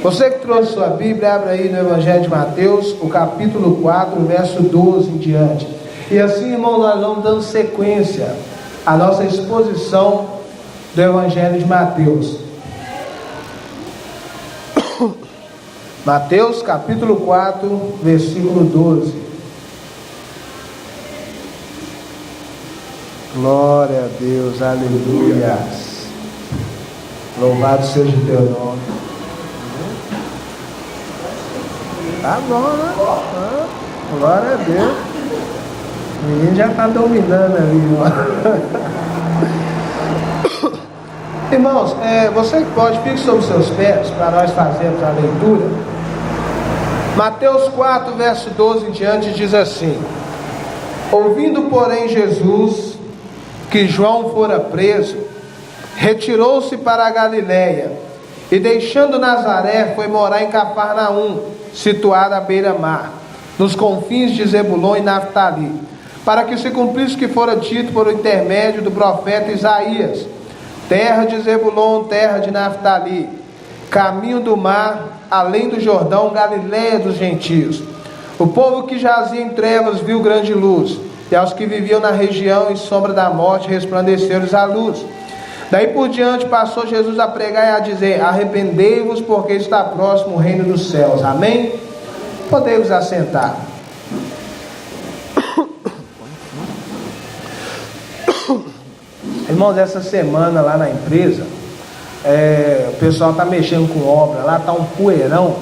Você que trouxe sua Bíblia, abre aí no Evangelho de Mateus, o capítulo 4, verso 12 em diante. E assim, irmão, nós vamos dando sequência à nossa exposição do Evangelho de Mateus. Mateus capítulo 4, versículo 12. Glória a Deus, aleluia. Louvado seja o teu nome. Tá bom, né? Glória a Deus. O menino já está dominando ali, ó. Irmãos, você que pode, fique sobre os seus pés para nós fazermos a leitura. Mateus 4, verso 12 em diante diz assim: ouvindo, porém, Jesus que João fora preso, retirou-se para a Galiléia, e deixando Nazaré, foi morar em Cafarnaum, situada à beira-mar, nos confins de Zebulon e Naftali, para que se cumprisse o que fora dito por intermédio do profeta Isaías: terra de Zebulon, terra de Naftali, caminho do mar, além do Jordão, Galiléia dos gentios. O povo que jazia em trevas viu grande luz, e aos que viviam na região em sombra da morte resplandeceu-lhes a luz. Daí por diante passou Jesus a pregar e a dizer: arrependei-vos, porque está próximo o reino dos céus. Amém? Podemos assentar. Irmãos, essa semana lá na empresa, o pessoal está mexendo com obra, lá está um poeirão.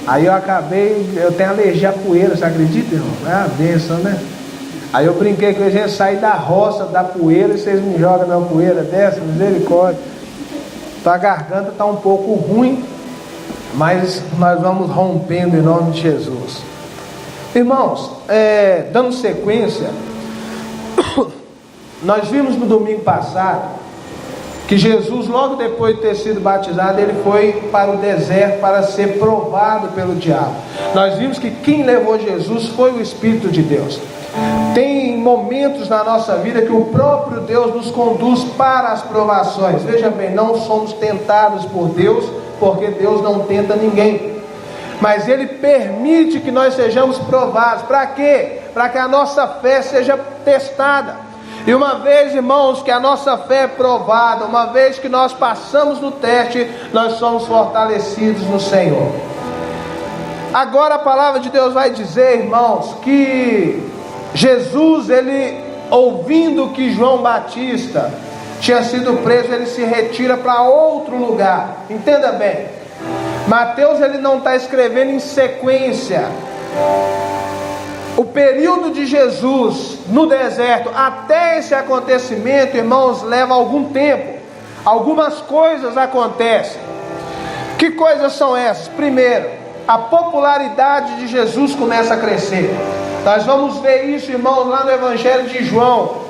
Aí eu tenho alergia a poeira, você acredita, irmão? É uma bênção, né? Aí eu brinquei com eles: sair da roça, da poeira, e vocês me jogam na poeira dessa, misericórdia. Então a garganta está um pouco ruim, mas nós vamos rompendo em nome de Jesus. Irmãos, dando sequência, nós vimos no domingo passado que Jesus, logo depois de ter sido batizado, ele foi para o deserto para ser provado pelo diabo. Nós vimos que quem levou Jesus foi o Espírito de Deus. Tem momentos na nossa vida que o próprio Deus nos conduz para as provações. Veja bem, não somos tentados por Deus, porque Deus não tenta ninguém, mas Ele permite que nós sejamos provados. Para quê? Para que a nossa fé seja testada. E uma vez, irmãos, que a nossa fé é provada, uma vez que nós passamos no teste, nós somos fortalecidos no Senhor. Agora a palavra de Deus vai dizer, irmãos, que Jesus, ele, ouvindo que João Batista tinha sido preso, ele se retira para outro lugar. Entenda bem, Mateus, ele não está escrevendo em sequência. O período de Jesus no deserto até esse acontecimento, irmãos, leva algum tempo. Algumas coisas acontecem. Que coisas são essas? Primeiro, a popularidade de Jesus começa a crescer. Nós vamos ver isso, irmãos, lá no Evangelho de João,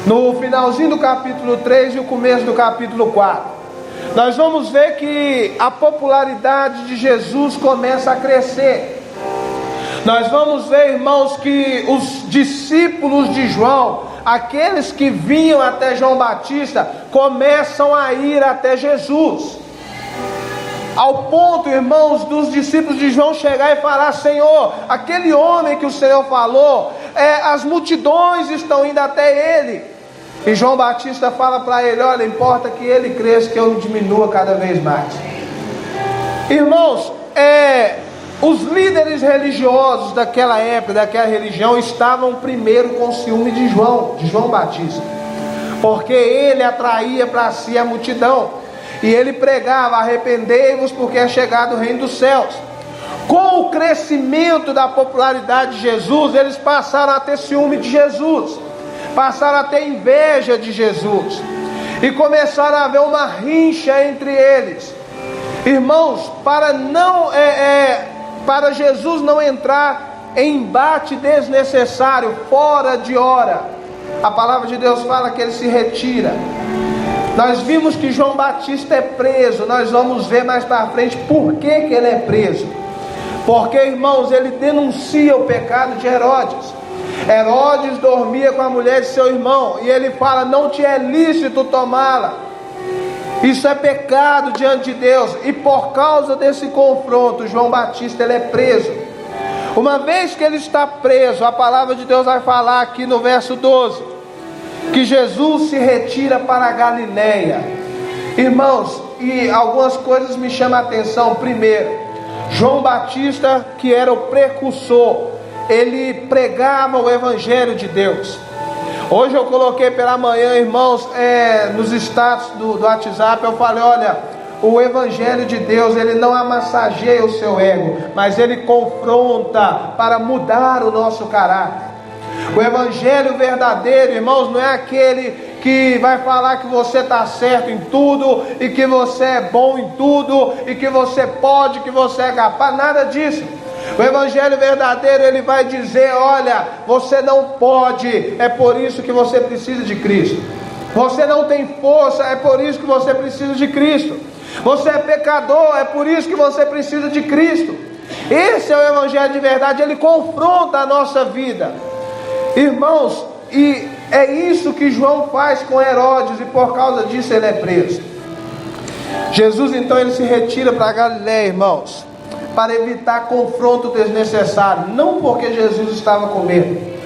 no finalzinho do capítulo 3 e o começo do capítulo 4. Nós vamos ver que a popularidade de Jesus começa a crescer. Nós vamos ver, irmãos, que os discípulos de João, aqueles que vinham até João Batista, começam a ir até Jesus. Ao ponto, irmãos, dos discípulos de João chegar e falar: Senhor, aquele homem que o Senhor falou, as multidões estão indo até ele. E João Batista fala para ele: olha, importa que ele cresça, que eu diminua cada vez mais. Irmãos, os líderes religiosos daquela época, daquela religião, estavam primeiro com ciúme de João Batista, porque ele atraía para si a multidão, e ele pregava: arrependei-vos, porque é chegado o reino dos céus. Com o crescimento da popularidade de Jesus, eles passaram a ter ciúme de Jesus, passaram a ter inveja de Jesus, e começaram a haver uma rincha entre eles. Irmãos, para Jesus não entrar em embate desnecessário, fora de hora, a palavra de Deus fala que ele se retira. Nós vimos que João Batista é preso. Nós vamos ver mais para frente por que ele é preso. Porque, irmãos, ele denuncia o pecado de Herodes. Herodes dormia com a mulher de seu irmão, e ele fala: não te é lícito tomá-la. Isso é pecado diante de Deus. E por causa desse confronto, João Batista ele é preso. Uma vez que ele está preso, a palavra de Deus vai falar aqui no verso 12, que Jesus se retira para a Galileia. Irmãos, e algumas coisas me chamam a atenção. Primeiro, João Batista, que era o precursor, ele pregava o Evangelho de Deus. Hoje eu coloquei pela manhã, irmãos, nos status do WhatsApp, eu falei, olha, o Evangelho de Deus, ele não amassageia o seu ego, mas ele confronta para mudar o nosso caráter. O Evangelho verdadeiro, irmãos, não é aquele que vai falar que você está certo em tudo, e que você é bom em tudo, e que você pode, que você é capaz, nada disso. O Evangelho verdadeiro, ele vai dizer, olha, você não pode, é por isso que você precisa de Cristo. Você não tem força, é por isso que você precisa de Cristo. Você é pecador, é por isso que você precisa de Cristo. Esse é o Evangelho de verdade, ele confronta a nossa vida. Irmãos, e é isso que João faz com Herodes, e por causa disso ele é preso. Jesus então ele se retira para Galileia, irmãos, para evitar confronto desnecessário. Não porque Jesus estava com medo,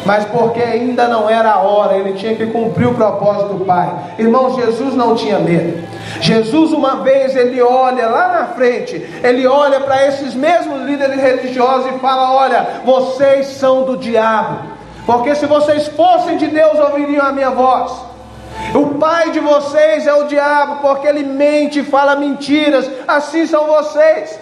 mas porque ainda não era a hora. Ele tinha que cumprir o propósito do Pai. Irmãos, Jesus não tinha medo. Jesus uma vez ele olha lá na frente, ele olha para esses mesmos líderes religiosos e fala, olha, vocês são do diabo, porque se vocês fossem de Deus ouviriam a minha voz. O pai de vocês é o diabo, porque ele mente e fala mentiras. Assim são vocês.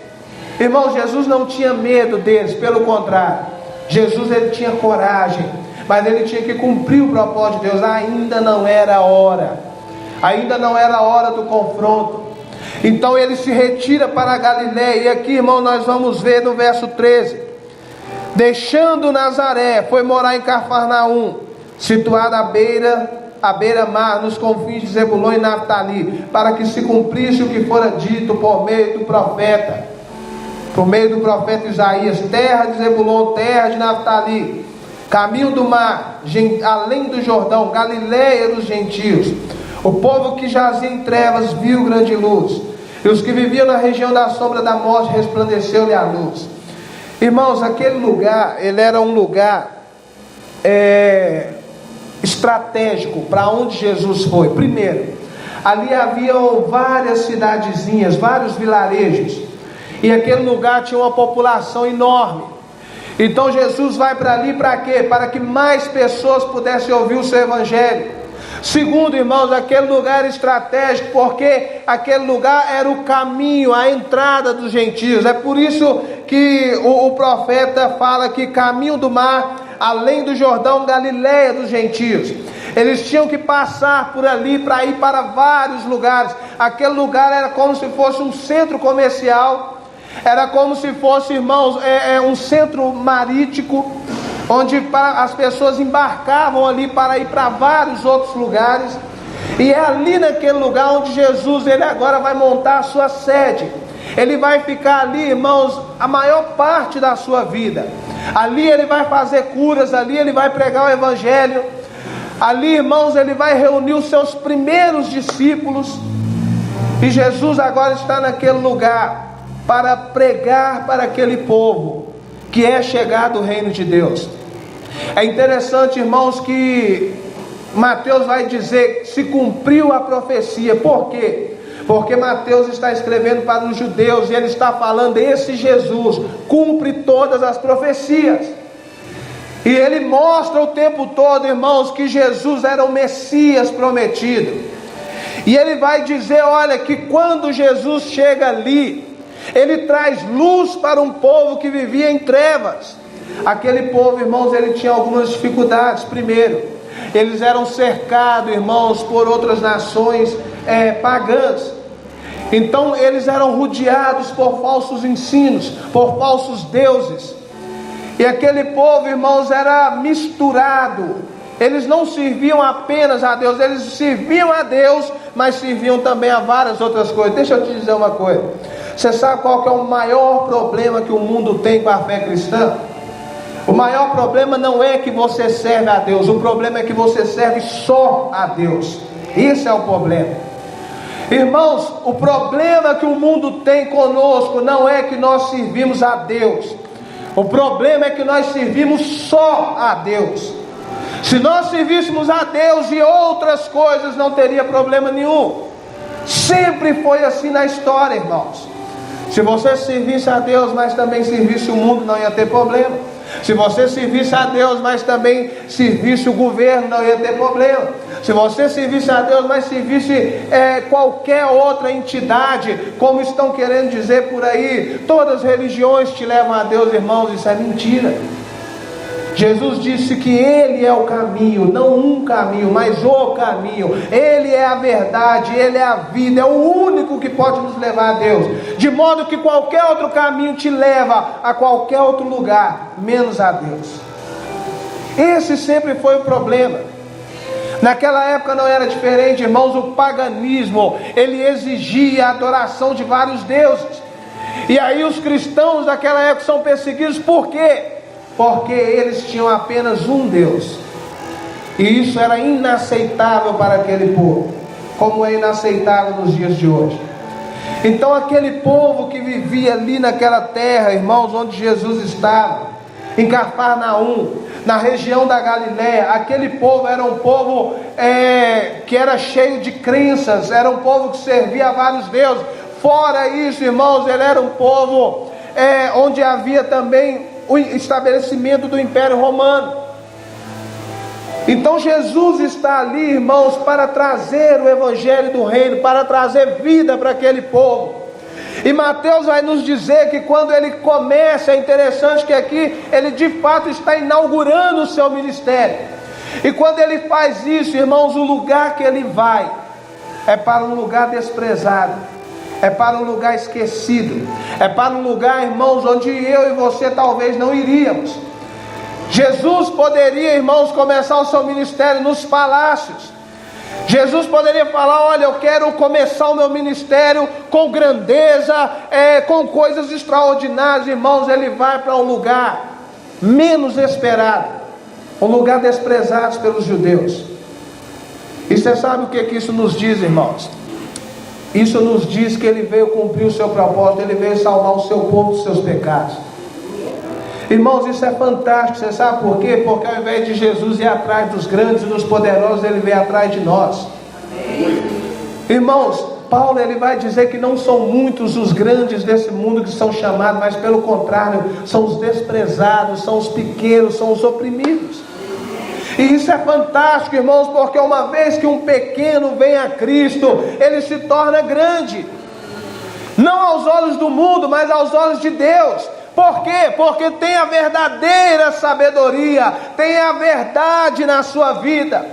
Irmãos, Jesus não tinha medo deles, pelo contrário, Jesus ele tinha coragem, mas ele tinha que cumprir o propósito de Deus. Ainda não era a hora, ainda não era a hora do confronto. Então ele se retira para a Galileia, e aqui, irmão, nós vamos ver no verso 13, deixando Nazaré, foi morar em Cafarnaum, situada à beira-mar, nos confins de Zebulon e Naftali, para que se cumprisse o que fora dito por meio do profeta Isaías, terra de Zebulon, terra de Naftali, caminho do mar, além do Jordão, Galileia dos gentios. O povo que jazia em trevas viu grande luz, e os que viviam na região da sombra da morte resplandeceu-lhe a luz. Irmãos, aquele lugar, ele era um lugar estratégico para onde Jesus foi. Primeiro, ali haviam várias cidadezinhas, vários vilarejos, e aquele lugar tinha uma população enorme. Então Jesus vai para ali para quê? Para que mais pessoas pudessem ouvir o seu Evangelho. Segundo, irmãos, aquele lugar era estratégico, porque aquele lugar era o caminho, a entrada dos gentios. É por isso que o profeta fala que caminho do mar, além do Jordão, Galileia dos gentios. Eles tinham que passar por ali para ir para vários lugares. Aquele lugar era como se fosse um centro comercial, era como se fosse, irmãos, um centro marítimo, onde as pessoas embarcavam ali para ir para vários outros lugares. E é ali naquele lugar onde Jesus ele agora vai montar a sua sede. Ele vai ficar ali, irmãos, a maior parte da sua vida. Ali ele vai fazer curas, ali ele vai pregar o Evangelho. Ali, irmãos, ele vai reunir os seus primeiros discípulos. E Jesus agora está naquele lugar para pregar para aquele povo que é chegado o reino de Deus. É interessante, irmãos, que Mateus vai dizer, se cumpriu a profecia. Por quê? Porque Mateus está escrevendo para os judeus, e ele está falando, esse Jesus cumpre todas as profecias. E ele mostra o tempo todo, irmãos, que Jesus era o Messias prometido. E ele vai dizer, olha, que quando Jesus chega ali, ele traz luz para um povo que vivia em trevas. Aquele povo, irmãos, ele tinha algumas dificuldades. Primeiro, eles eram cercados, irmãos, por outras nações pagãs. Então eles eram rodeados por falsos ensinos, por falsos deuses. E aquele povo, irmãos, era misturado. Eles não serviam apenas a Deus, eles serviam a Deus, mas serviam também a várias outras coisas. Deixa eu te dizer uma coisa. Você sabe qual que é o maior problema que o mundo tem com a fé cristã? O maior problema não é que você serve a Deus, o problema é que você serve só a Deus. Esse é o problema. Irmãos, o problema que o mundo tem conosco não é que nós servimos a Deus. O problema é que nós servimos só a Deus. Se nós servíssemos a Deus e outras coisas, não teria problema nenhum. Sempre foi assim na história, irmãos. Se você servisse a Deus, mas também servisse o mundo, não ia ter problema. Se você servisse a Deus, mas também servisse o governo, não ia ter problema. Se você servisse a Deus, mas servisse qualquer outra entidade, como estão querendo dizer por aí, todas as religiões te levam a Deus, irmãos, isso é mentira. Jesus disse que Ele é o caminho, não um caminho, mas o caminho. Ele é a verdade, Ele é a vida, é o único que pode nos levar a Deus. De modo que qualquer outro caminho te leva a qualquer outro lugar, menos a Deus. Esse sempre foi o problema. Naquela época não era diferente, irmãos. O paganismo, ele exigia a adoração de vários deuses. E aí os cristãos daquela época são perseguidos, por quê? Porque eles tinham apenas um Deus, e isso era inaceitável para aquele povo, como é inaceitável nos dias de hoje. Então aquele povo que vivia ali naquela terra, irmãos, onde Jesus estava, em Cafarnaum, na região da Galiléia, aquele povo era um povo que era cheio de crenças, era um povo que servia a vários deuses. Fora isso, irmãos, ele era um povo onde havia também o estabelecimento do Império Romano. Então Jesus está ali, irmãos, para trazer o Evangelho do Reino, para trazer vida para aquele povo. E Mateus vai nos dizer que quando ele começa, é interessante que aqui ele de fato está inaugurando o seu ministério. E quando ele faz isso, irmãos, o lugar que ele vai é para um lugar desprezado, é para um lugar esquecido, é para um lugar, irmãos, onde eu e você talvez não iríamos. Jesus poderia, irmãos, começar o seu ministério nos palácios. Jesus poderia falar: olha, eu quero começar o meu ministério com grandeza, com coisas extraordinárias. Irmãos, ele vai para um lugar menos esperado, um lugar desprezado pelos judeus. E você sabe o que isso nos diz, irmãos? Isso nos diz que ele veio cumprir o seu propósito, ele veio salvar o seu povo dos seus pecados. Irmãos, isso é fantástico. Você sabe por quê? Porque ao invés de Jesus ir atrás dos grandes e dos poderosos, ele veio atrás de nós. Irmãos, Paulo ele vai dizer que não são muitos os grandes desse mundo que são chamados, mas pelo contrário, são os desprezados, são os pequenos, são os oprimidos. E isso é fantástico, irmãos, porque uma vez que um pequeno vem a Cristo, ele se torna grande, não aos olhos do mundo, mas aos olhos de Deus. Por quê? Porque tem a verdadeira sabedoria, tem a verdade na sua vida.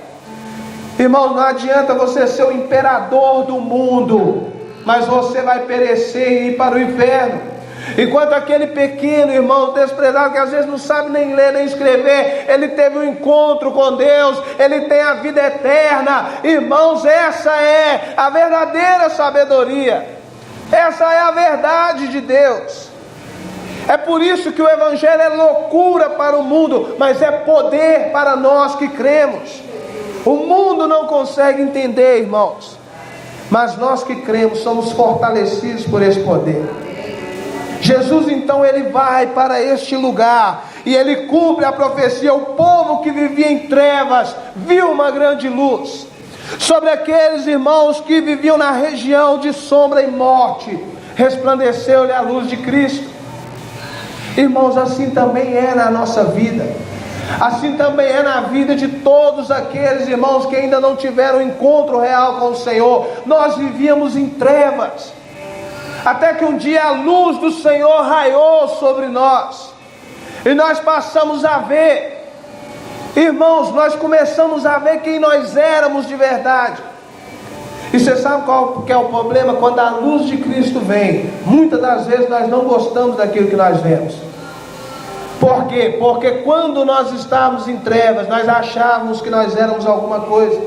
Irmãos, não adianta você ser o imperador do mundo, mas você vai perecer e ir para o inferno. Enquanto aquele pequeno, irmão, desprezado, que às vezes não sabe nem ler nem escrever, ele teve um encontro com Deus, ele tem a vida eterna. Irmãos, essa é a verdadeira sabedoria, essa é a verdade de Deus. É por isso que o Evangelho é loucura para o mundo, mas é poder para nós que cremos. O mundo não consegue entender, irmãos, mas nós que cremos somos fortalecidos por esse poder. Jesus então ele vai para este lugar e ele cumpre a profecia. O povo que vivia em trevas viu uma grande luz. Sobre aqueles irmãos que viviam na região de sombra e morte, resplandeceu-lhe a luz de Cristo. Irmãos, assim também é na nossa vida, assim também é na vida de todos aqueles irmãos que ainda não tiveram encontro real com o Senhor. Nós vivíamos em trevas, até que um dia a luz do Senhor raiou sobre nós, e nós passamos a ver, irmãos, nós começamos a ver quem nós éramos de verdade. E você sabe qual que é o problema? Quando a luz de Cristo vem, muitas das vezes nós não gostamos daquilo que nós vemos. Por quê? Porque quando nós estávamos em trevas, nós achávamos que nós éramos alguma coisa.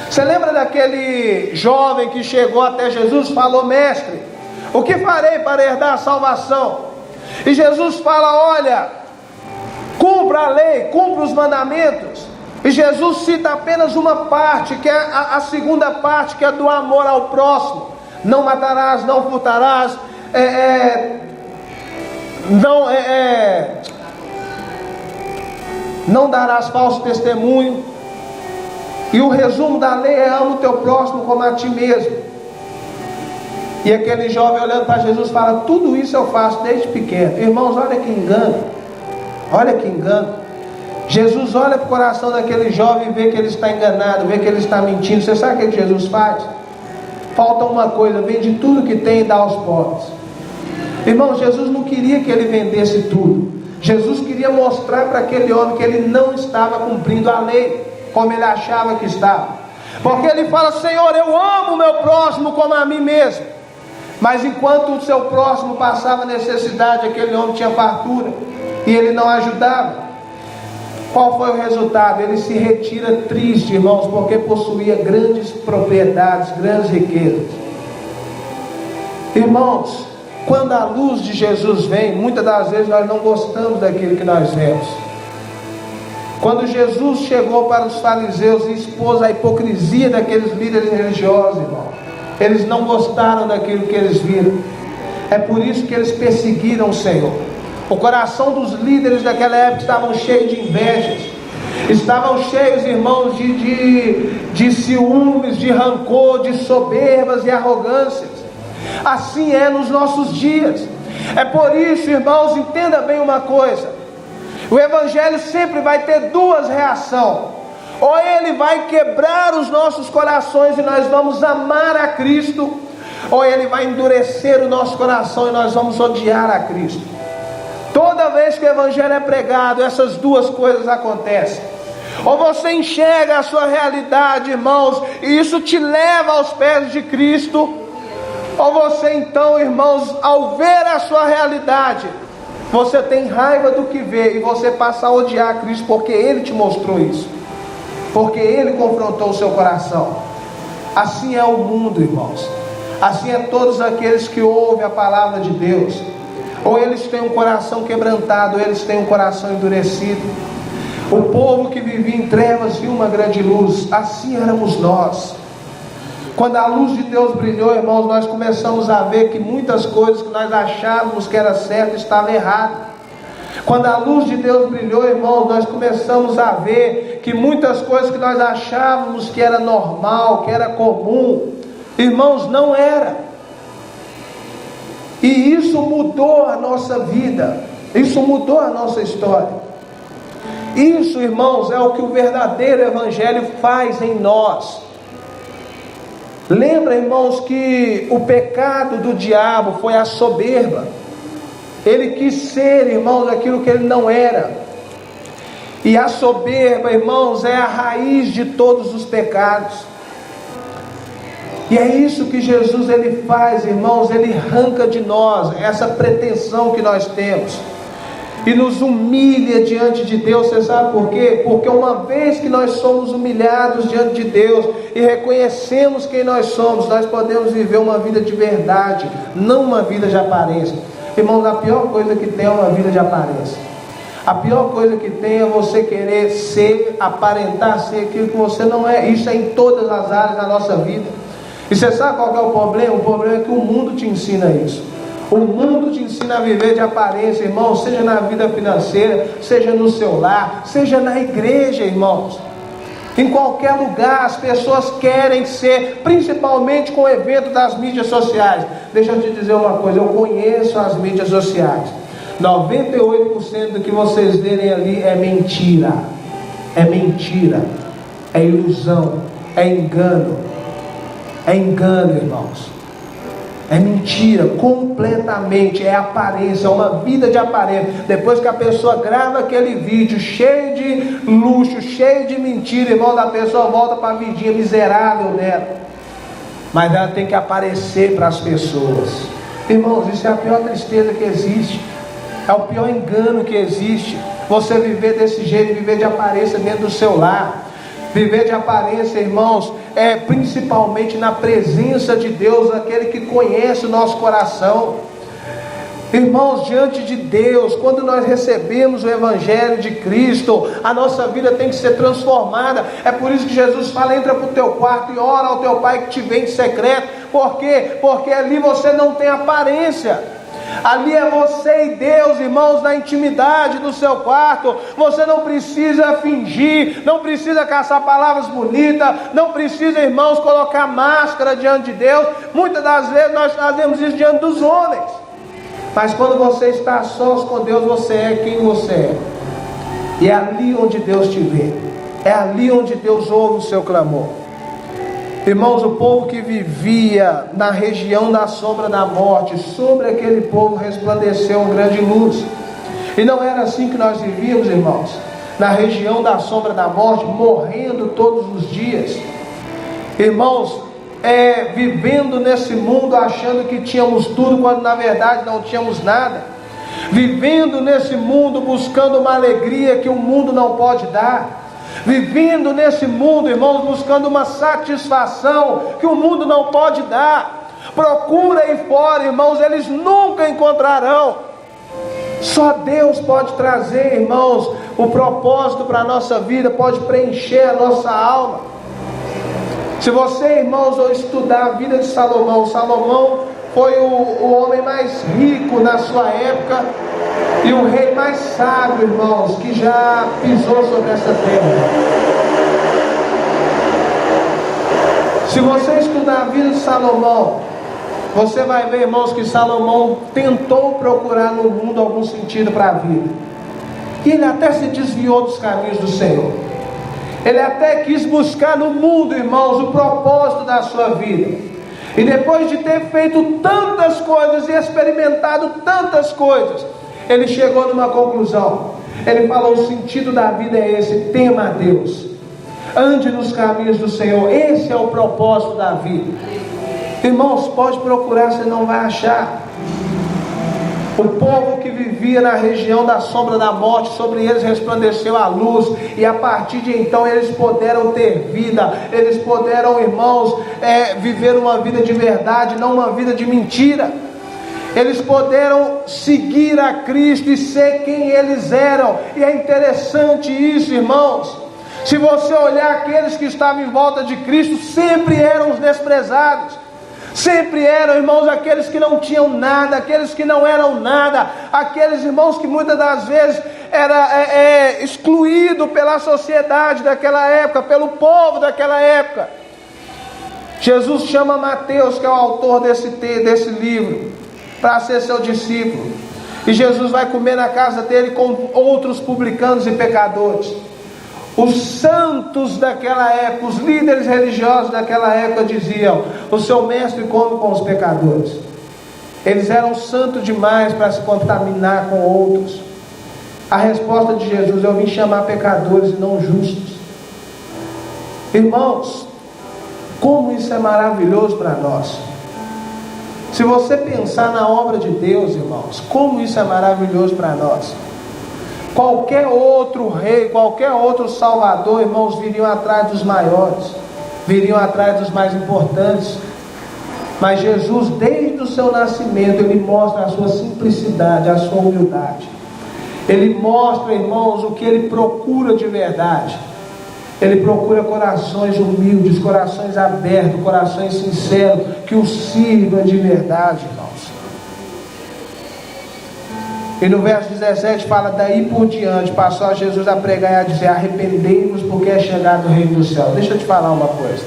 Você lembra daquele jovem que chegou até Jesus e falou: mestre, o que farei para herdar a salvação? E Jesus fala: olha, cumpra a lei, cumpra os mandamentos. E Jesus cita apenas uma parte, que é a segunda parte, que é do amor ao próximo. Não matarás, não furtarás, não darás falso testemunho. E o resumo da lei é: ama o teu próximo como a ti mesmo. E aquele jovem olhando para Jesus fala: tudo isso eu faço desde pequeno. Irmãos, olha que engano. Olha que engano. Jesus olha para o coração daquele jovem e vê que ele está enganado, vê que ele está mentindo. Você sabe o que Jesus faz? Falta uma coisa: vende tudo que tem e dá aos pobres. Irmão, Jesus não queria que ele vendesse tudo. Jesus queria mostrar para aquele homem que ele não estava cumprindo a lei como ele achava que estava. Porque ele fala: Senhor, eu amo o meu próximo como a mim mesmo. Mas enquanto o seu próximo passava necessidade, aquele homem tinha fartura e ele não ajudava. Qual foi o resultado? Ele se retira triste, irmãos, porque possuía grandes propriedades, grandes riquezas. Irmãos, quando a luz de Jesus vem, muitas das vezes nós não gostamos daquilo que nós vemos. Quando Jesus chegou para os fariseus e expôs a hipocrisia daqueles líderes religiosos, irmão, eles não gostaram daquilo que eles viram. É por isso que eles perseguiram o Senhor. O coração dos líderes daquela época estavam cheios de invejas, estavam cheios, irmãos, de ciúmes, de rancor, de soberbas e arrogâncias. Assim é nos nossos dias. É por isso, irmãos, entenda bem uma coisa: o Evangelho sempre vai ter duas reações. Ou ele vai quebrar os nossos corações e nós vamos amar a Cristo, ou ele vai endurecer o nosso coração e nós vamos odiar a Cristo. Toda vez que o Evangelho é pregado, essas duas coisas acontecem. Ou você enxerga a sua realidade, irmãos, e isso te leva aos pés de Cristo, ou você então, irmãos, ao ver a sua realidade, você tem raiva do que vê e você passa a odiar Cristo, porque Ele te mostrou isso, porque Ele confrontou o seu coração. Assim é o mundo, irmãos. Assim é todos aqueles que ouvem a palavra de Deus. Ou eles têm um coração quebrantado, ou eles têm um coração endurecido. O povo que vivia em trevas viu uma grande luz. Assim éramos nós. Quando a luz de Deus brilhou, irmãos, nós começamos a ver que muitas coisas que nós achávamos que era certo, estavam erradas. Quando a luz de Deus brilhou, irmãos, nós começamos a ver que muitas coisas que nós achávamos que era normal, que era comum, irmãos, não era. E isso mudou a nossa vida, isso mudou a nossa história. Isso, irmãos, é o que o verdadeiro Evangelho faz em nós. Lembra, irmãos, que o pecado do diabo foi a soberba. Ele quis ser, irmãos, aquilo que ele não era. E a soberba, irmãos, é a raiz de todos os pecados. E é isso que Jesus ele faz, irmãos. Ele arranca de nós essa pretensão que nós temos e nos humilha diante de Deus. Você sabe por quê? Porque uma vez que nós somos humilhados diante de Deus e reconhecemos quem nós somos, nós podemos viver uma vida de verdade, não uma vida de aparência. Irmãos, a pior coisa que tem é uma vida de aparência. A pior coisa que tem é você querer ser, aparentar ser aquilo que você não é. Isso é em todas as áreas da nossa vida. E você sabe qual é o problema? O problema é que o mundo te ensina isso. O mundo te ensina a viver de aparência, irmãos, seja na vida financeira, seja no seu lar, seja na igreja, irmãos. Em qualquer lugar as pessoas querem ser, principalmente com o evento das mídias sociais. Deixa eu te dizer uma coisa, eu conheço as mídias sociais. 98% do que vocês verem ali é mentira. É mentira, é ilusão, é engano. É engano, irmãos. É mentira, completamente. É aparência, é uma vida de aparência. Depois que a pessoa grava aquele vídeo cheio de luxo, cheio de mentira, irmão, a pessoa volta para a vidinha miserável dela. Mas ela tem que aparecer para as pessoas. Irmãos, isso é a pior tristeza que existe. É o pior engano que existe. Você viver desse jeito, viver de aparência dentro do seu lar. Viver de aparência, irmãos, é principalmente na presença de Deus, aquele que conhece o nosso coração. Irmãos, diante de Deus, quando nós recebemos o Evangelho de Cristo, a nossa vida tem que ser transformada. É por isso que Jesus fala: entra para o teu quarto e ora ao teu Pai que te vê em secreto. Por quê? Porque ali você não tem aparência. Ali é você e Deus, irmãos, na intimidade do seu quarto. Você não precisa fingir, não precisa caçar palavras bonitas, não precisa, irmãos, colocar máscara diante de Deus. Muitas das vezes nós fazemos isso diante dos homens. Mas quando você está a sós com Deus, você é quem você é. E é ali onde Deus te vê. É ali onde Deus ouve o seu clamor. Irmãos, o povo que vivia na região da sombra da morte, sobre aquele povo resplandeceu uma grande luz. E não era assim que nós vivíamos, irmãos, na região da sombra da morte, morrendo todos os dias. Irmãos, vivendo nesse mundo achando que tínhamos tudo, quando na verdade não tínhamos nada. Vivendo nesse mundo buscando uma alegria que o mundo não pode dar. Vivendo nesse mundo, irmãos, buscando uma satisfação que o mundo não pode dar. Procura aí fora, irmãos, eles nunca encontrarão. Só Deus pode trazer, irmãos, o propósito para a nossa vida, pode preencher a nossa alma. Se você, irmãos, estudar a vida de Salomão, Salomão foi o homem mais rico na sua época e o rei mais sábio, irmãos, que já pisou sobre essa terra. Se você estudar a vida de Salomão, você vai ver, irmãos, que Salomão tentou procurar no mundo algum sentido para a vida. E ele até se desviou dos caminhos do Senhor. Ele até quis buscar no mundo, irmãos, o propósito da sua vida. E depois de ter feito tantas coisas e experimentado tantas coisas, ele chegou numa conclusão. Ele falou: o sentido da vida é esse: tema a Deus, ande nos caminhos do Senhor. Esse é o propósito da vida. Irmãos, pode procurar, você não vai achar. O povo que vivia na região da sombra da morte, sobre eles resplandeceu a luz, e a partir de então eles puderam ter vida, eles puderam, irmãos, viver uma vida de verdade, não uma vida de mentira. Eles puderam seguir a Cristo e ser quem eles eram. E é interessante isso, irmãos. Se você olhar, aqueles que estavam em volta de Cristo sempre eram os desprezados. Sempre eram, irmãos, aqueles que não tinham nada, aqueles que não eram nada, aqueles, irmãos, que muitas das vezes era excluído pela sociedade daquela época, pelo povo daquela época. Jesus chama Mateus, que é o autor desse livro, para ser seu discípulo. E Jesus vai comer na casa dele com outros publicanos e pecadores. Os santos daquela época, os líderes religiosos daquela época diziam: o seu mestre come com os pecadores. Eles eram santos demais para se contaminar com outros. A resposta de Jesus: eu vim chamar pecadores e não justos. Irmãos, como isso é maravilhoso para nós. Se você pensar na obra de Deus, irmãos, como isso é maravilhoso para nós. Qualquer outro rei, qualquer outro salvador, irmãos, viriam atrás dos maiores, viriam atrás dos mais importantes. Mas Jesus, desde o seu nascimento, ele mostra a sua simplicidade, a sua humildade. Ele mostra, irmãos, o que ele procura de verdade. Ele procura corações humildes, corações abertos, corações sinceros, que o sirvam de verdade, irmãos. E no verso 17 fala: daí por diante passou a Jesus a pregar e a dizer: arrependei-vos, porque é chegado o reino do céu. Deixa eu te falar uma coisa.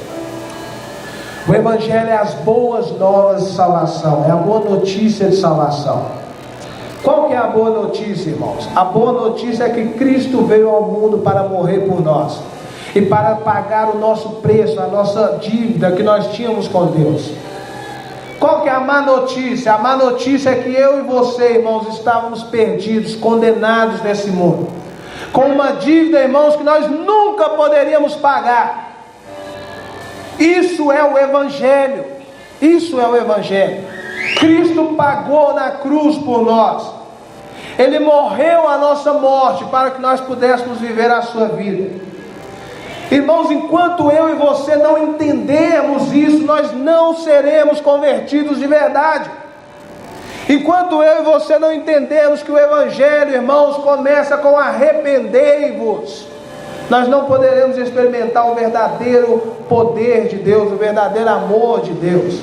O Evangelho é as boas novas de salvação, é a boa notícia de salvação. Qual que é a boa notícia, irmãos? A boa notícia é que Cristo veio ao mundo para morrer por nós e para pagar o nosso preço, a nossa dívida que nós tínhamos com Deus. Qual que é a má notícia? A má notícia é que eu e você, irmãos, estávamos perdidos, condenados nesse mundo, com uma dívida, irmãos, que nós nunca poderíamos pagar. Isso é o Evangelho. Isso é o Evangelho. Cristo pagou na cruz por nós. Ele morreu a nossa morte para que nós pudéssemos viver a sua vida. Irmãos, enquanto eu e você não entendermos isso, nós não seremos convertidos de verdade. Enquanto eu e você não entendemos que o Evangelho, irmãos, começa com arrependei-vos, nós não poderemos experimentar o verdadeiro poder de Deus, o verdadeiro amor de Deus.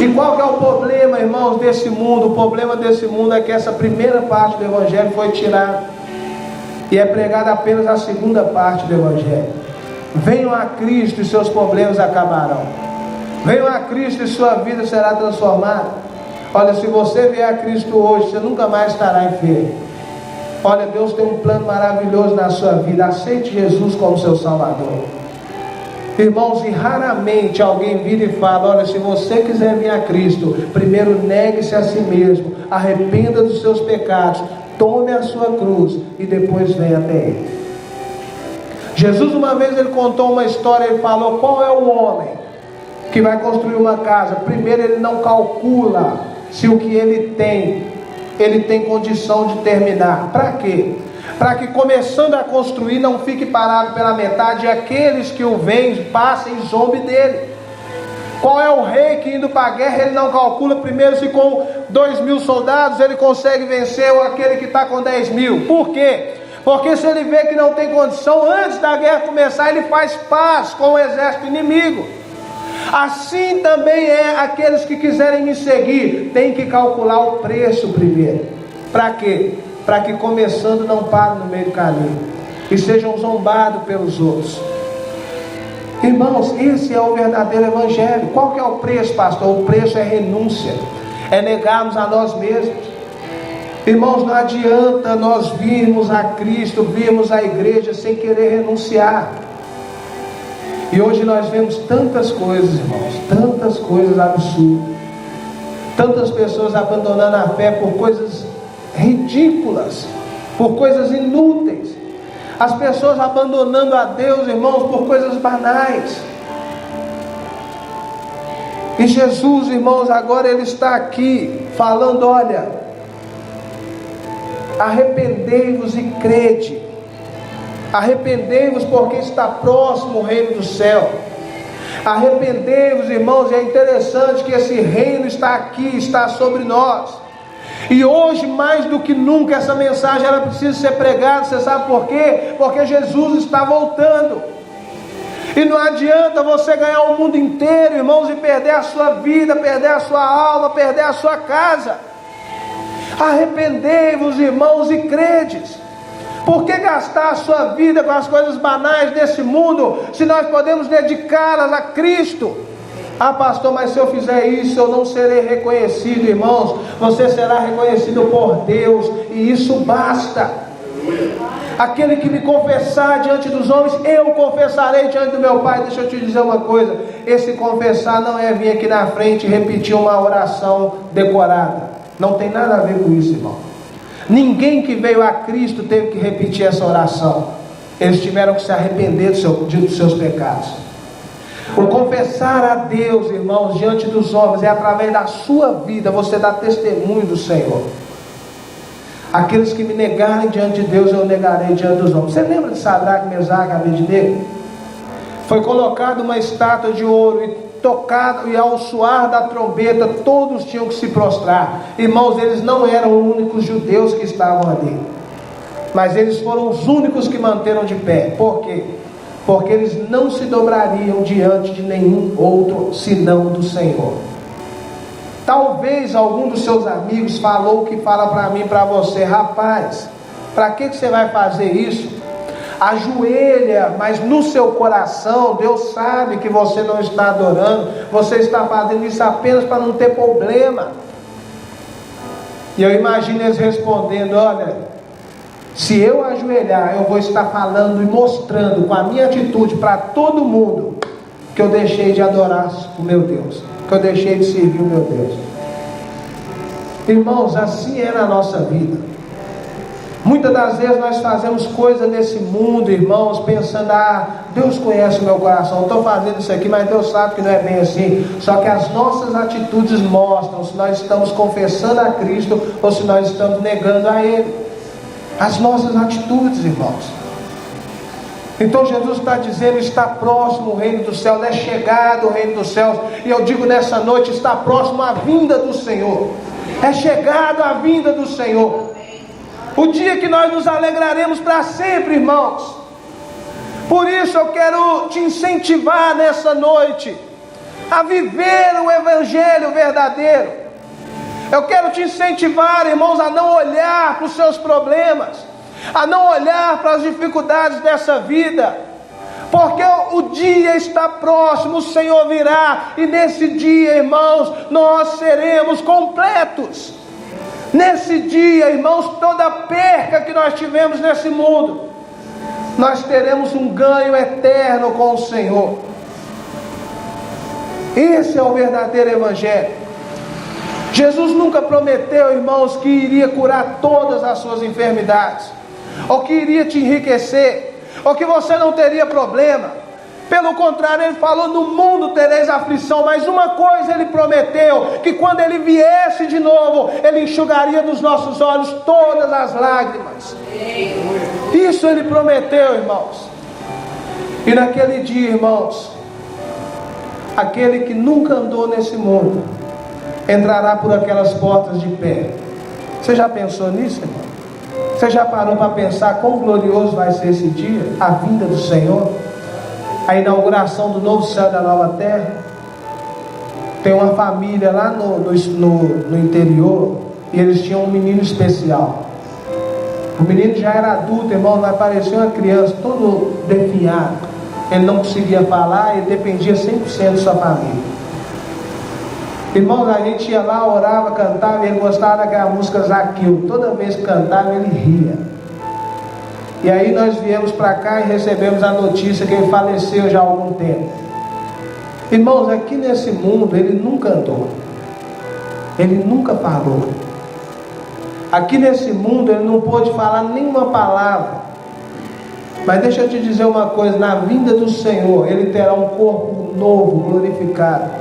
E qual que é o problema, irmãos, desse mundo? O problema desse mundo é que essa primeira parte do Evangelho foi tirada, e é pregada apenas a segunda parte do Evangelho. Venham a Cristo e seus problemas acabarão. Venham a Cristo e sua vida será transformada. Olha, se você vier a Cristo hoje, você nunca mais estará enfermo. Olha, Deus tem um plano maravilhoso na sua vida. Aceite Jesus como seu Salvador. Irmãos, e raramente alguém vira e fala: olha, se você quiser vir a Cristo, primeiro negue-se a si mesmo, arrependa dos seus pecados, tome a sua cruz e depois venha até Ele. Jesus, uma vez, ele contou uma história. Ele falou: qual é o homem que vai construir uma casa? Primeiro, ele não calcula se o que ele tem condição de terminar. Para quê? Para que, começando a construir, não fique parado pela metade, e aqueles que o veem passem e zombe dele. Qual é o rei que, indo para a guerra, ele não calcula primeiro se com 2.000 soldados ele consegue vencer aquele que está com 10.000? Por quê? Porque se ele vê que não tem condição, antes da guerra começar, ele faz paz com o exército inimigo. Assim também é aqueles que quiserem me seguir, tem que calcular o preço primeiro. Para quê? Para que, começando, não parem no meio do caminho e sejam zombados pelos outros. Irmãos, esse é o verdadeiro Evangelho. Qual que é o preço, pastor? O preço é renúncia, é negarmos a nós mesmos. Irmãos, não adianta nós virmos a Cristo, virmos a igreja sem querer renunciar. E hoje nós vemos tantas coisas, irmãos, tantas coisas absurdas, tantas pessoas abandonando a fé por coisas ridículas, por coisas inúteis. As pessoas abandonando a Deus, irmãos, por coisas banais. E Jesus, irmãos, agora Ele está aqui falando: olha, arrependei-vos e crede. Arrependei-vos, porque está próximo o reino do céu. Arrependei-vos, irmãos, e é interessante que esse reino está aqui, está sobre nós. E hoje, mais do que nunca, essa mensagem ela precisa ser pregada. Você sabe por quê? Porque Jesus está voltando. E não adianta você ganhar o mundo inteiro, irmãos, e perder a sua vida, perder a sua alma, perder a sua casa. Arrependei-vos, irmãos, e credes. Por que gastar a sua vida com as coisas banais desse mundo, se nós podemos dedicá-las a Cristo? Ah, pastor, mas se eu fizer isso, eu não serei reconhecido. Irmãos, você será reconhecido por Deus, e isso basta. Aquele que me confessar diante dos homens, eu confessarei diante do meu Pai. Deixa eu te dizer uma coisa: esse confessar não é vir aqui na frente e repetir uma oração decorada. Não tem nada a ver com isso, irmão. Ninguém que veio a Cristo teve que repetir essa oração. Eles tiveram que se arrepender dos seus pecados. O confessar a Deus, irmãos, diante dos homens, é através da sua vida você dá testemunho do Senhor. Aqueles que me negarem diante de Deus, eu negarei diante dos homens. Você lembra de Sadraque, Mesaque e Abednego? Foi colocada uma estátua de ouro e tocado, e ao soar da trombeta todos tinham que se prostrar. Irmãos, eles não eram os únicos judeus que estavam ali, mas eles foram os únicos que manteram de pé. Por quê? Porque eles não se dobrariam diante de nenhum outro senão do Senhor. Talvez algum dos seus amigos falou o que fala para mim, para você: rapaz, para que você vai fazer isso? Ajoelha, mas no seu coração Deus sabe que você não está adorando, você está fazendo isso apenas para não ter problema. E eu imagino eles respondendo: olha, se eu ajoelhar, eu vou estar falando e mostrando com a minha atitude para todo mundo que eu deixei de adorar o meu Deus, que eu deixei de servir o meu Deus. Irmãos, assim é na nossa vida. Muitas das vezes nós fazemos coisas nesse mundo, irmãos, pensando: Deus conhece o meu coração, eu estou fazendo isso aqui, mas Deus sabe que não é bem assim. Só que as nossas atitudes mostram se nós estamos confessando a Cristo ou se nós estamos negando a Ele. As nossas atitudes, irmãos. Então Jesus está dizendo: está próximo o reino dos céus, é chegado o reino dos céus. E eu digo nessa noite: está próximo a vinda do Senhor. É chegado a vinda do Senhor. O dia que nós nos alegraremos para sempre, irmãos. Por isso eu quero te incentivar nessa noite a viver o Evangelho verdadeiro. Eu quero te incentivar, irmãos, a não olhar para os seus problemas, a não olhar para as dificuldades dessa vida, porque o dia está próximo, o Senhor virá, e nesse dia, irmãos, nós seremos completos. Nesse dia, irmãos, toda perca que nós tivemos nesse mundo, nós teremos um ganho eterno com o Senhor. Esse é o verdadeiro Evangelho. Jesus nunca prometeu, irmãos, que iria curar todas as suas enfermidades, ou que iria te enriquecer, ou que você não teria problema. Pelo contrário, Ele falou: no mundo tereis aflição. Mas uma coisa Ele prometeu: que quando Ele viesse de novo, Ele enxugaria dos nossos olhos todas as lágrimas. Isso Ele prometeu, irmãos. E naquele dia, irmãos, aquele que nunca andou nesse mundo entrará por aquelas portas de pé. Você já pensou nisso, irmão? Você já parou para pensar quão glorioso vai ser esse dia? A vinda do Senhor, a inauguração do novo céu e da nova terra. Tem uma família lá no interior, e eles tinham um menino especial. O menino já era adulto, irmão, vai parecer uma criança, todo definhado. Ele não conseguia falar, ele dependia 100% de sua família. Irmãos, a gente ia lá, orava, cantava, e ele gostava daquela música Zaqueu. Toda vez que cantava, ele ria. E aí nós viemos para cá e recebemos a notícia que ele faleceu já há algum tempo. Irmãos, aqui nesse mundo ele nunca andou, ele nunca falou. Aqui nesse mundo ele não pôde falar nenhuma palavra. Mas deixa eu te dizer uma coisa: na vinda do Senhor ele terá um corpo novo, glorificado.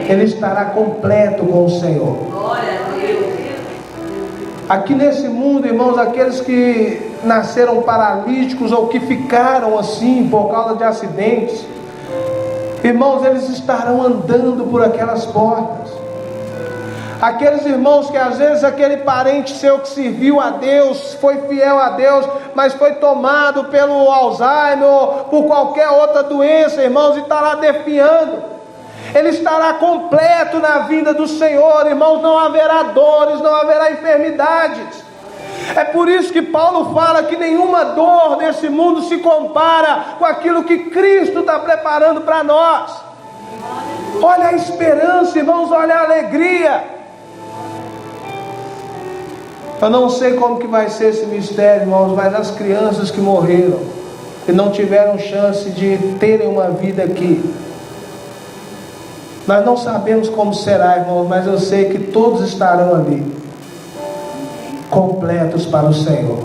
Ele estará completo com o Senhor. Aqui nesse mundo, irmãos, aqueles que nasceram paralíticos ou que ficaram assim por causa de acidentes, irmãos, eles estarão andando por aquelas portas. Aqueles irmãos que às vezes aquele parente seu que serviu a Deus, foi fiel a Deus, mas foi tomado pelo Alzheimer ou por qualquer outra doença, irmãos, e está lá definhando, ele estará completo na vinda do Senhor, irmãos. Não haverá dores, não haverá enfermidades. É por isso que Paulo fala que nenhuma dor desse mundo se compara com aquilo que Cristo está preparando para nós. Olha a esperança, irmãos, olha a alegria. Eu não sei como que vai ser esse mistério, irmãos, mas as crianças que morreram e não tiveram chance de terem uma vida aqui, nós não sabemos como será, irmãos, mas eu sei que todos estarão ali, completos para o Senhor.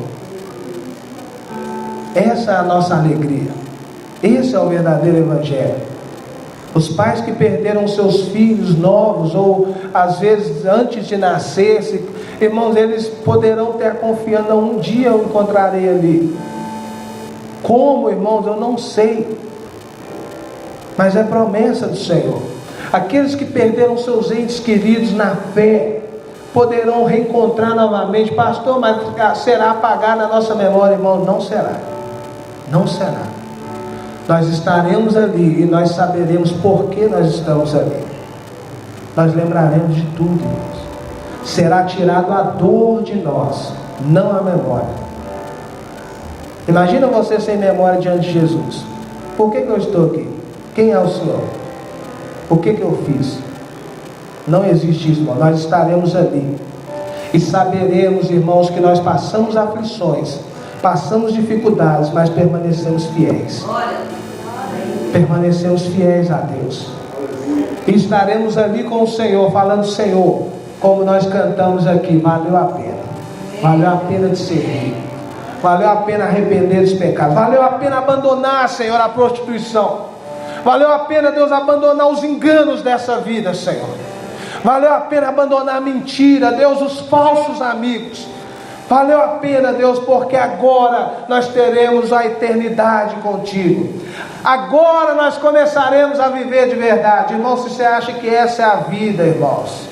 Essa é a nossa alegria. Esse é o verdadeiro Evangelho. Os pais que perderam seus filhos novos, ou às vezes antes de nascer, irmãos, eles poderão ter a confiança: um dia eu encontrarei ali. Como, irmãos, eu não sei, mas é promessa do Senhor. Aqueles que perderam seus entes queridos na fé poderão reencontrar novamente. Pastor, mas será apagado na nossa memória? Irmão, não será. Não será. Nós estaremos ali e nós saberemos por que nós estamos ali. Nós lembraremos de tudo, irmãos. Será tirado a dor de nós, não a memória. Imagina você sem memória diante de Jesus. Por que eu estou aqui? Quem é o Senhor? O que eu fiz? Não existe isso, irmão. Nós estaremos ali e saberemos, irmãos, que nós passamos aflições, passamos dificuldades, mas permanecemos fiéis. Permanecemos fiéis a Deus. E estaremos ali com o Senhor, falando: Senhor, como nós cantamos aqui, valeu a pena. Valeu a pena de servir. Valeu a pena arrepender dos pecados. Valeu a pena abandonar, Senhor, a prostituição. Valeu a pena, Deus, abandonar os enganos dessa vida, Senhor. Valeu a pena abandonar a mentira, Deus, os falsos amigos. Valeu a pena, Deus, porque agora nós teremos a eternidade contigo. Agora nós começaremos a viver de verdade. Irmão, se você acha que essa é a vida, irmãos,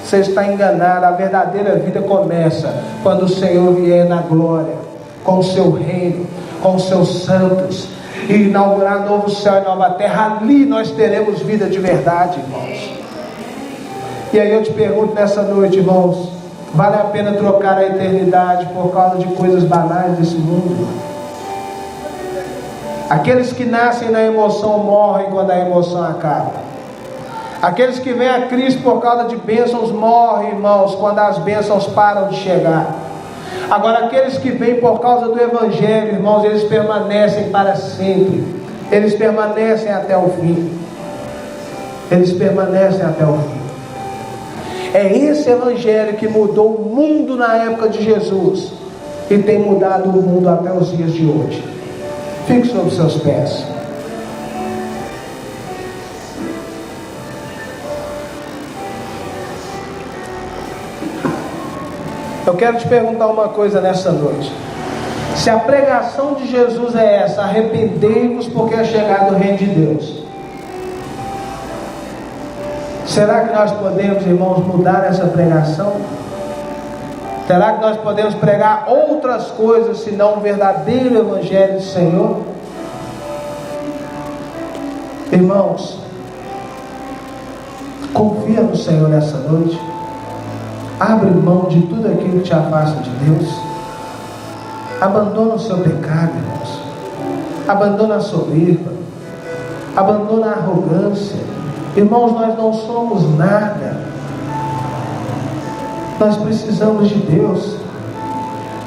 você está enganado. A verdadeira vida começa quando o Senhor vier na glória, com o seu reino, com os seus santos, e inaugurar novo céu e nova terra. Ali nós teremos vida de verdade, irmãos. E aí eu te pergunto nessa noite, irmãos, vale a pena trocar a eternidade por causa de coisas banais desse mundo? Aqueles que nascem na emoção morrem quando a emoção acaba. Aqueles que vêm a Cristo por causa de bênçãos morrem, irmãos, quando as bênçãos param de chegar. Agora, aqueles que vêm por causa do Evangelho, irmãos, eles permanecem para sempre. Eles permanecem até o fim. Eles permanecem até o fim. É esse Evangelho que mudou o mundo na época de Jesus e tem mudado o mundo até os dias de hoje. Fique sobre seus pés. Eu quero te perguntar uma coisa nessa noite. Se a pregação de Jesus é essa: arrependei-vos porque é chegado o reino de Deus, será que nós podemos, irmãos, mudar essa pregação? Será que nós podemos pregar outras coisas senão o verdadeiro Evangelho do Senhor? Irmãos, confia no Senhor nessa noite. Abre mão de tudo aquilo que te afasta de Deus. Abandona o seu pecado, irmãos. Abandona a soberba. Abandona a arrogância. Irmãos, nós não somos nada. Nós precisamos de Deus.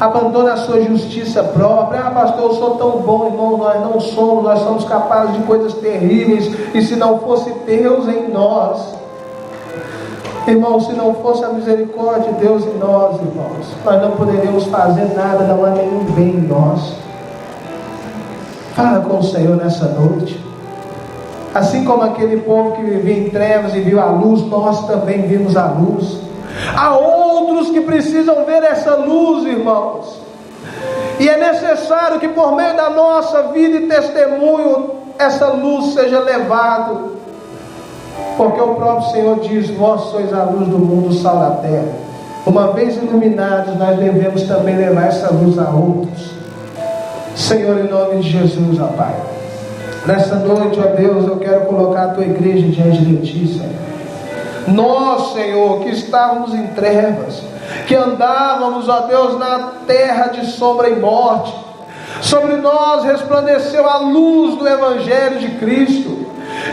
Abandona a sua justiça própria. Ah, pastor, eu sou tão bom. Irmão, nós não somos. Nós somos capazes de coisas terríveis. E se não fosse Deus em nós, irmãos, se não fosse a misericórdia de Deus em nós, irmãos, nós não poderíamos fazer nada, não há nenhum bem em nós. Fala com o Senhor nessa noite. Assim como aquele povo que vivia em trevas e viu a luz, nós também vimos a luz. Há outros que precisam ver essa luz, irmãos, e é necessário que por meio da nossa vida e testemunho essa luz seja levada, porque o próprio Senhor diz: vós sois a luz do mundo, o sal da terra. Uma vez iluminados, nós devemos também levar essa luz a outros. Senhor, em nome de Jesus, ó Pai, nessa noite, ó Deus, eu quero colocar a tua igreja diante de ti, Senhor. Nós, Senhor, que estávamos em trevas, que andávamos, ó Deus, na terra de sombra e morte, sobre nós resplandeceu a luz do Evangelho de Cristo,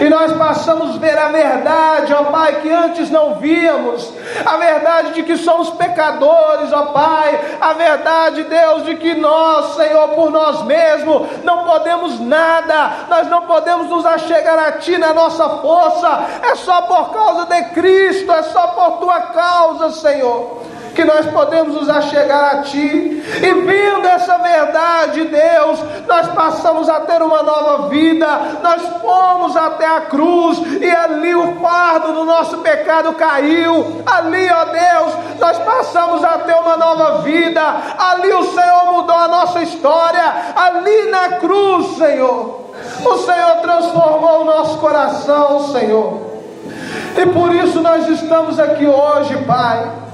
e nós passamos a ver a verdade, ó Pai, que antes não víamos, a verdade de que somos pecadores, ó Pai, a verdade, Deus, de que nós, Senhor, por nós mesmos, não podemos nada, nós não podemos nos achegar a Ti na nossa força, é só por causa de Cristo, é só por Tua causa, Senhor, que nós podemos nos achegar a Ti. E vendo essa verdade, Deus, nós passamos a ter uma nova vida. Nós fomos até a cruz e ali o fardo do nosso pecado caiu. Ali, ó Deus, nós passamos a ter uma nova vida. Ali o Senhor mudou a nossa história. Ali na cruz, Senhor, o Senhor transformou o nosso coração, Senhor. E por isso nós estamos aqui hoje, Pai,